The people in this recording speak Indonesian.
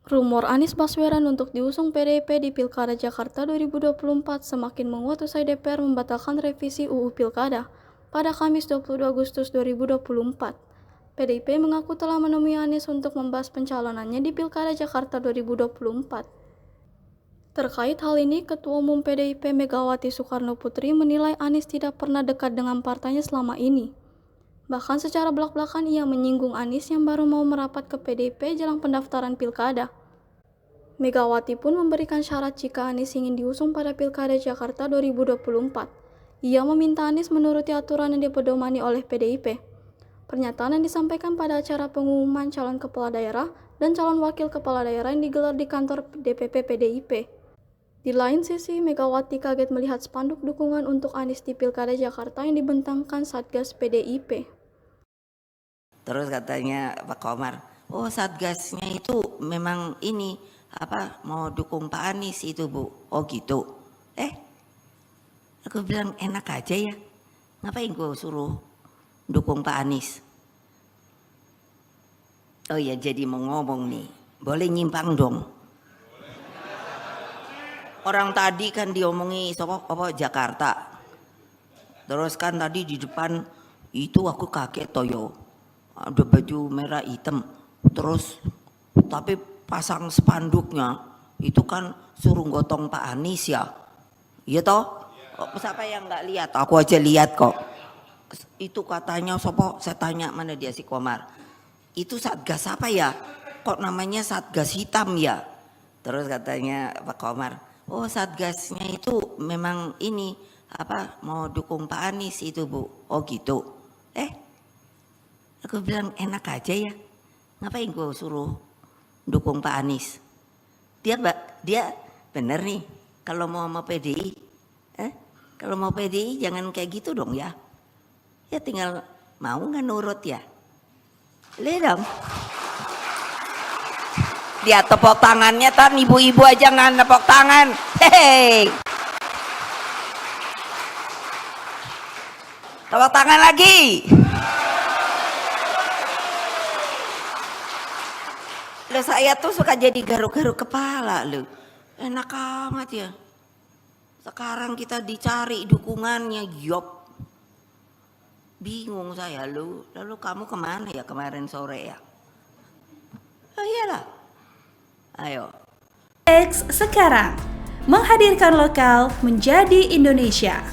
Rumor Anies Baswedan untuk diusung PDIP di Pilkada Jakarta 2024 semakin menguat usai DPR membatalkan revisi UU Pilkada pada Kamis 22 Agustus 2024. PDIP mengaku telah menemui Anies untuk membahas pencalonannya di Pilkada Jakarta 2024. Terkait hal ini, Ketua Umum PDIP Megawati Soekarno Putri menilai Anies tidak pernah dekat dengan partainya selama ini. Bahkan secara belak-belakan ia menyinggung Anies yang baru mau merapat ke PDIP jelang pendaftaran Pilkada. Megawati pun memberikan syarat jika Anies ingin diusung pada Pilkada Jakarta 2024. Ia meminta Anies menuruti aturan yang dipedomani oleh PDIP. Pernyataan yang disampaikan pada acara pengumuman calon kepala daerah dan calon wakil kepala daerah yang digelar di kantor DPP PDIP. Di lain sisi, Megawati kaget melihat spanduk dukungan untuk Anies di Pilkada Jakarta yang dibentangkan Satgas PDIP. Terus katanya Pak Komar, oh Satgasnya itu memang ini mau dukung Pak Anies itu Bu. Oh gitu. Aku bilang enak aja ya. Ngapain gue suruh dukung Pak Anies? Oh ya, jadi mau ngomong nih. Boleh nyimpang dong. Orang tadi kan diomongi Jakarta. Terus kan tadi di depan itu aku kaget toyo. Ada baju merah hitam. Terus tapi pasang spanduknya itu kan suruh gotong Pak Anies ya. Iya toh? Siapa yang nggak lihat? Aku aja lihat kok. Itu katanya saya tanya mana dia si Komar. Itu Satgas apa ya? Kok namanya Satgas hitam ya? Terus katanya Pak Komar, oh Satgasnya itu memang ini mau dukung Pak Anies itu Bu. Oh gitu. Aku bilang enak aja ya. Ngapain gue suruh dukung Pak Anies? Dia bener nih kalau mau PDI. Kalau mau PDI jangan kayak gitu dong ya. Ya tinggal mau nggak nurut ya. Lihat dong. Dia tepuk tangannya, tan ibu-ibu aja nggak tepuk tangan. Hei. Tepuk tangan lagi. Loh, saya tuh suka jadi garuk-garuk kepala loh. Enak amat ya. Sekarang kita dicari dukungannya, yop. Bingung saya lu. Lalu kamu kemana ya kemarin sore ya? Oh iyalah. Ayo. X sekarang menghadirkan lokal menjadi Indonesia.